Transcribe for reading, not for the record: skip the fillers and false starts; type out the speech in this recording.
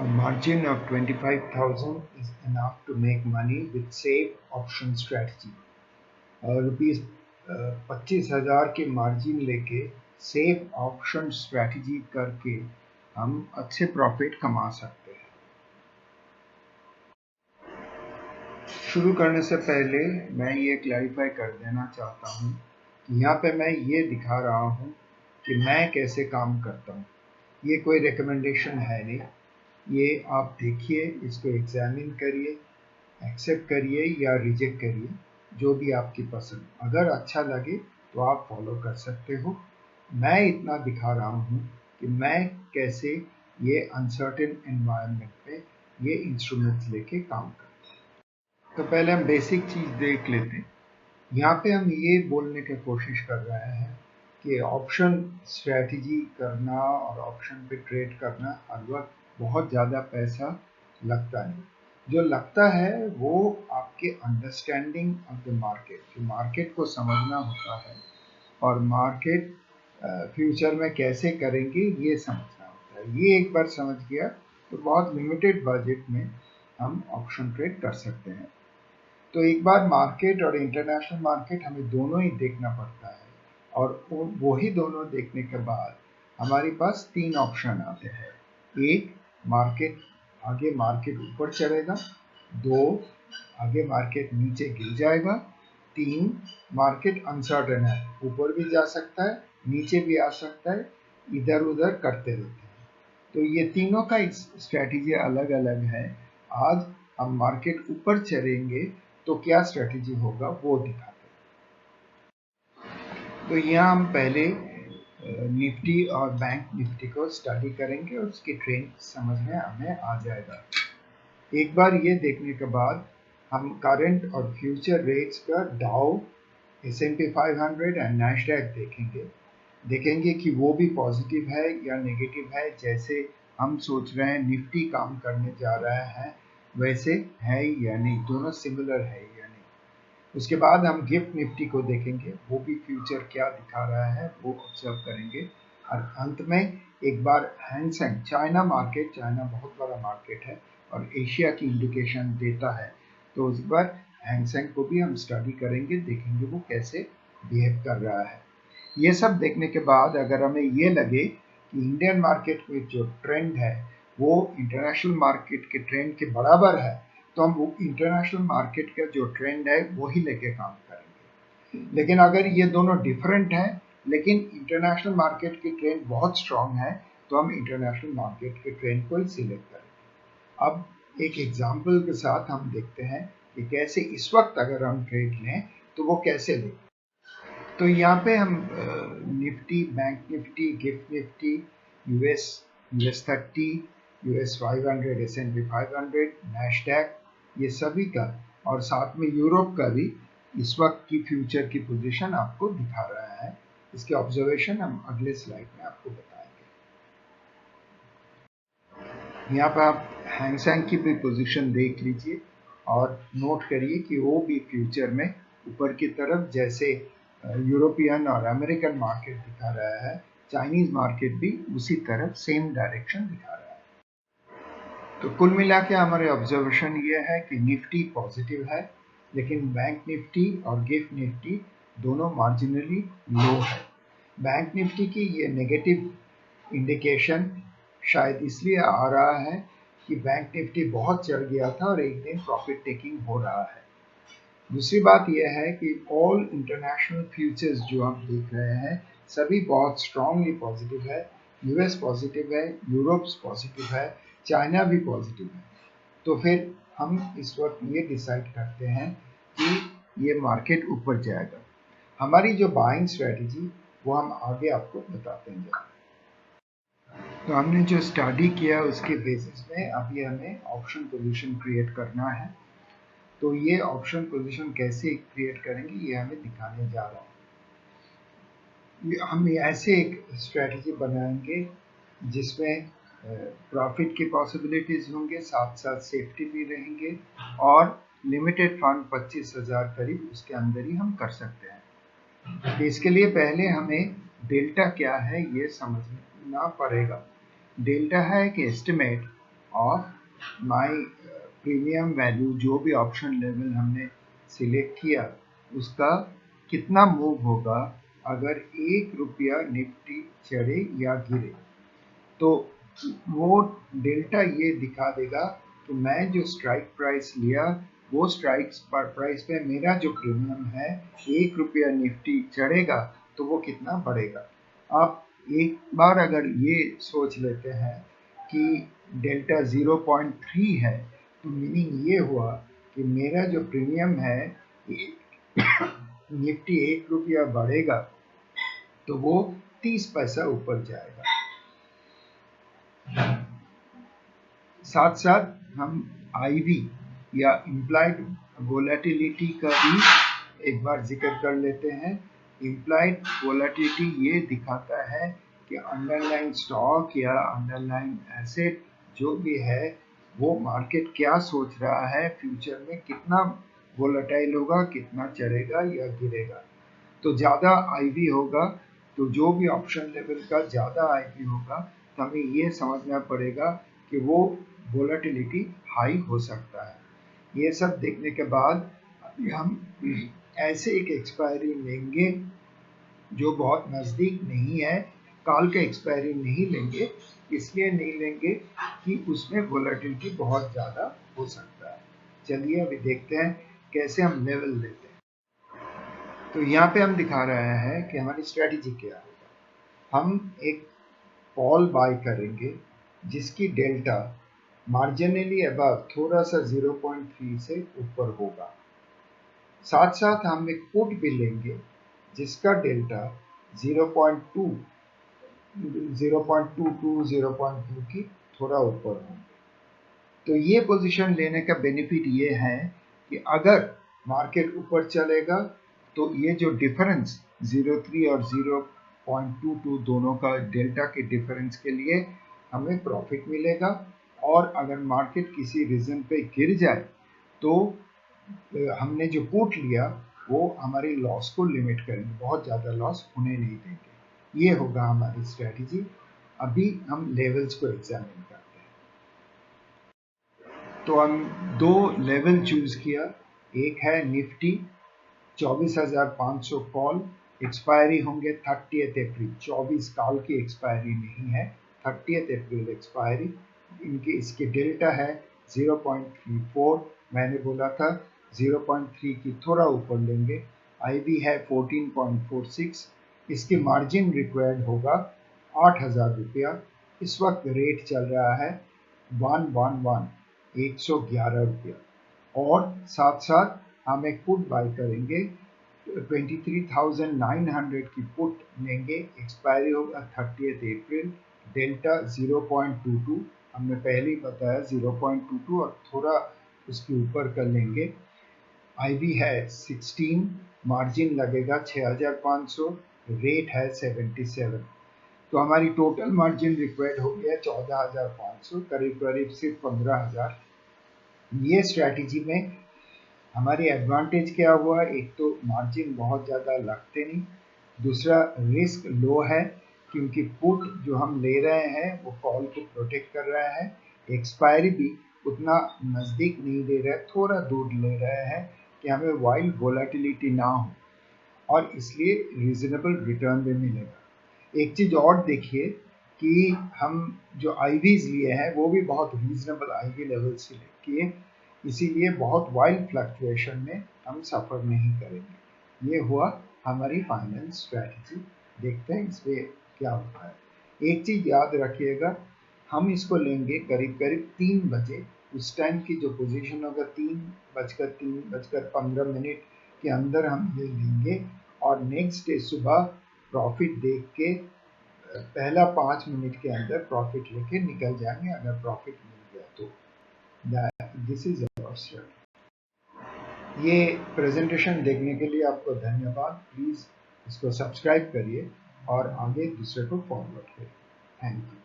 A margin of 25,000 is enough to make money with safe option strategy. Rupees 25,000 के margin लेके safe option strategy करके हम अच्छे profit कमा सकते हैं। शुरू करने से पहले मैं ये क्लैरिफाई कर देना चाहता हूँ कि यहाँ पे मैं ये दिखा रहा हूँ कि मैं कैसे काम करता हूँ। ये कोई रिकमेंडेशन है नहीं, ये आप देखिए, इसको एग्जामिन करिए, एक्सेप्ट करिए या रिजेक्ट करिए, जो भी आपकी पसंद। अगर अच्छा लगे तो आप फॉलो कर सकते हो। मैं इतना दिखा रहा हूँ कि मैं कैसे ये अनसर्टेन एनवायरनमेंट में ये इंस्ट्रूमेंट्स लेके काम करता हूँ। तो पहले हम बेसिक चीज़ देख लेते हैं। यहाँ पे हम ये बोलने की कोशिश कर रहे हैं कि ऑप्शन स्ट्रैटेजी करना और ऑप्शन पे ट्रेड करना हर वक्त बहुत ज़्यादा पैसा लगता नहीं। जो लगता है वो आपके अंडरस्टैंडिंग ऑफ द मार्केट, जो मार्केट को समझना होता है और मार्केट फ्यूचर में कैसे करेंगे ये समझना होता है। ये एक बार समझ गया तो बहुत लिमिटेड बजट में हम ऑप्शन ट्रेड कर सकते हैं। तो एक बार मार्केट और इंटरनेशनल मार्केट हमें दोनों ही देखना पड़ता है, और वही दोनों देखने के बाद हमारे पास 3 ऑप्शन आते हैं। एक, मार्केट आगे मार्केट ऊपर चढ़ेगा। 2, आगे मार्केट नीचे गिर जाएगा। 3, मार्केट अनसर्टेन है, ऊपर भी जा सकता है, नीचे भी आ सकता है, इधर उधर करते रहते हैं। तो ये तीनों का स्ट्रैटेजी अलग अलग है। आज हम मार्केट ऊपर चढ़ेंगे तो क्या स्ट्रैटेजी होगा वो दिखाते हैं। तो यहाँ हम पहले निफ्टी और बैंक निफ्टी को स्टडी करेंगे और उसकी ट्रेंड समझ में हमें आ जाएगा। एक बार ये देखने के बाद हम करंट और फ्यूचर रेट्स का डाउ, S&P 500 एंड नैस्डैक देखेंगे कि वो भी पॉजिटिव है या नेगेटिव है। जैसे हम सोच रहे हैं निफ्टी काम करने जा रहा है वैसे है या नहीं, दोनों सिमिलर है या नहीं। उसके बाद हम गिफ्ट निफ्टी को देखेंगे, वो भी फ्यूचर क्या दिखा रहा है वो ऑब्जर्व करेंगे। और अंत में एक बार हैंगसेंग, चाइना मार्केट, चाइना बहुत बड़ा मार्केट है और एशिया की इंडिकेशन देता है, तो उस बार हैंगसेंग को भी हम स्टडी करेंगे, देखेंगे वो कैसे बिहेव कर रहा है। ये सब देखने के बाद अगर हमें ये लगे कि इंडियन मार्केट में जो ट्रेंड है वो इंटरनेशनल मार्केट के ट्रेंड के बराबर है, तो हम वो इंटरनेशनल मार्केट का जो ट्रेंड है वही लेके काम करेंगे। लेकिन अगर ये दोनों डिफरेंट है लेकिन इंटरनेशनल मार्केट की ट्रेंड बहुत स्ट्रांग है, तो हम इंटरनेशनल मार्केट के ट्रेंड को ही सिलेक्ट करेंगे। अब एक एग्जाम्पल के साथ हम देखते हैं कि कैसे इस वक्त अगर हम ट्रेड लें तो वो कैसे लें। तो यहाँ पे हम Nifty, bank Nifty, gift Nifty, US 30, US 500, S&P 500, Nasdaq, ये सभी का और साथ में यूरोप का भी इस वक्त की फ्यूचर की पोजीशन आपको दिखा रहा है। इसके ऑब्जर्वेशन हम अगले स्लाइड में आपको बताएंगे। यहाँ पर आप हैंगसेंग की भी पोजीशन देख लीजिए और नोट करिए कि वो भी फ्यूचर में ऊपर की तरफ, जैसे यूरोपियन और अमेरिकन मार्केट दिखा रहा है, चाइनीज मार्केट भी उसी तरफ सेम डायरेक्शन दिखा रहा है। तो कुल मिला के हमारे ऑब्जर्वेशन ये है कि निफ्टी पॉजिटिव है, लेकिन बैंक निफ्टी और गिफ्ट निफ्टी दोनों मार्जिनली लो है। बैंक निफ्टी की ये नेगेटिव इंडिकेशन शायद इसलिए आ रहा है कि बैंक निफ्टी बहुत चढ़ गया था और एक दिन प्रॉफिट टेकिंग हो रहा है। दूसरी बात यह है कि ऑल इंटरनेशनल फ्यूचर्स जो आप देख रहे हैं सभी बहुत स्ट्रांगली पॉजिटिव है। US पॉजिटिव है, यूरोप पॉजिटिव है, चाइना भी पॉजिटिव है। तो फिर हम इस वक्त ये डिसाइड करते हैं कि ये मार्केट ऊपर जाएगा। हमारी जो बाइंग स्ट्रेटजी वो हम आगे आपको बताते हैं। तो हमने जो स्टडी किया उसके बेसिस में अभी हमें ऑप्शन पोजीशन क्रिएट करना है। तो ये ऑप्शन पोजीशन कैसे क्रिएट करेंगे ये हमें दिखाने जा रहा हूँ। हम ऐसे एक स्ट्रेटजी बनाएंगे जिसमें प्रॉफिट की पॉसिबिलिटीज होंगे, साथ साथ सेफ्टी भी रहेंगे और लिमिटेड फंड 25,000 करीब उसके अंदर ही हम कर सकते हैं। तो इसके लिए पहले हमें डेल्टा क्या है ये समझना पड़ेगा। डेल्टा है एक एस्टिमेट और माई प्रीमियम वैल्यू जो भी ऑप्शन लेवल हमने सिलेक्ट किया उसका कितना मूव होगा अगर ₹1 निफ्टी चढ़े या गिरे। तो वो डेल्टा ये दिखा देगा कि मैं जो स्ट्राइक प्राइस लिया वो स्ट्राइक प्राइस पे मेरा जो प्रीमियम है ₹1 निफ्टी चढ़ेगा तो वो कितना बढ़ेगा। आप एक बार अगर ये सोच लेते हैं कि डेल्टा 0.3 है तो मीनिंग ये हुआ कि मेरा जो प्रीमियम है निफ्टी ₹1 बढ़ेगा तो वो 30 पैसा ऊपर जाएगा। साथ साथ हम आईवी या इम्प्लाइड वोलेटिलिटी का भी एक बार जिक्र कर लेते हैं। इम्प्लाइड वोलेटिलिटी ये दिखाता है कि अंडरलाइन स्टॉक या अंडरलाइन एसेट जो भी है वो मार्केट क्या सोच रहा है फ्यूचर में, कितना वोलेटाइल होगा, कितना चढ़ेगा या गिरेगा। तो ज़्यादा आईवी होगा तो जो भी ऑप्शन लेवल का ज़्यादा आईवी होगा तो हमें ये समझना पड़ेगा कि वो वोलेटिलिटी हाई हो सकता है। ये सब देखने के बाद अभी हम ऐसे एक एक्सपायरी लेंगे जो बहुत नज़दीक नहीं है। कॉल का एक्सपायरी नहीं लेंगे, इसलिए नहीं लेंगे कि उसमें वोलेटिलिटी बहुत ज़्यादा हो सकता है। चलिए अभी देखते हैं कैसे हम लेवल लेते हैं। तो यहाँ पे हम दिखा रहे हैं कि हमारी स्ट्रेटजी क्या होगा। हम एक कॉल बाय करेंगे जिसकी डेल्टा मार्जिनली अबव थोड़ा सा 0.3 से ऊपर होगा। साथ साथ हम एक पुट भी लेंगे जिसका डेल्टा 0.2 की थोड़ा ऊपर होंगे। तो ये पोजीशन लेने का बेनिफिट ये है कि अगर मार्केट ऊपर चलेगा तो ये जो डिफरेंस 0.3 और 0.22 दोनों का डेल्टा के डिफरेंस के लिए हमें प्रॉफिट मिलेगा, और अगर मार्केट किसी रीजन पे गिर जाए तो हमने जो पुट लिया वो हमारी लॉस को लिमिट करेंगे, बहुत ज़्यादा लॉस होने नहीं देंगे। ये होगा हमारी स्ट्रेटजी। अभी हम लेवल्स को एग्जामिन करते हैं। तो हम दो लेवल चूज किया। एक है निफ्टी 24,500 कॉल, एक्सपायरी होंगे 30 अप्रैल। 24 कॉल की एक्सपायरी नहीं है, 30 अप्रैल एक्सपायरी। इसके डेल्टा है 0.34, मैंने बोला था 0.3 की थोड़ा ऊपर लेंगे। आईवी है 14.46। इसकी मार्जिन रिक्वायर्ड होगा ₹8,000। इस वक्त रेट चल रहा है 111 और साथ साथ हम एक पुट बाय करेंगे 23,900 की पुट लेंगे। एक्सपायरी होगा 30 अप्रैल। डेल्टा 0.22, हमने पहले ही बताया 0.22 और थोड़ा उसके ऊपर कर लेंगे। आईवी है 16, मार्जिन लगेगा 6,500, रेट है 77। तो हमारी टोटल मार्जिन रिक्वायर्ड हो गया 14,500, करीब करीब सिर्फ 15,000। ये स्ट्रैटेजी में हमारी एडवांटेज क्या हुआ, एक तो मार्जिन बहुत ज़्यादा लगते नहीं, दूसरा रिस्क लो है क्योंकि पुट जो हम ले रहे हैं वो कॉल को प्रोटेक्ट कर रहा है। एक्सपायरी भी उतना नज़दीक नहीं दे रहा है, थोड़ा दूर ले रहे हैं कि हमें वाइल्ड वोलेटिलिटी ना हो, और इसलिए रीजनेबल रिटर्न भी मिलेगा। एक चीज़ और देखिए कि हम जो आईवीज लिए हैं वो भी बहुत रीजनेबल आईवी लेवल से किए, इसीलिए बहुत वाइल्ड फ्लक्चुएशन में हम सफ़र नहीं करेंगे। ये हुआ हमारी फाइनेंस स्ट्रैटेजी। देखते हैं इसमें क्या होता है। एक चीज़ याद रखिएगा, हम इसको लेंगे करीब करीब 3 बजे। उस टाइम की जो पोजीशन होगा 3:15 के अंदर हम ये लेंगे, और नेक्स्ट डे सुबह प्रॉफिट देख के पहला 5 मिनट के अंदर प्रॉफिट लेके निकल जाएंगे अगर प्रॉफिट मिल गया तो। This is our strategy. ये प्रेजेंटेशन देखने के लिए आपको धन्यवाद। प्लीज़ इसको सब्सक्राइब करिए और आगे दूसरे को फॉरवर्ड करिए। Thank you.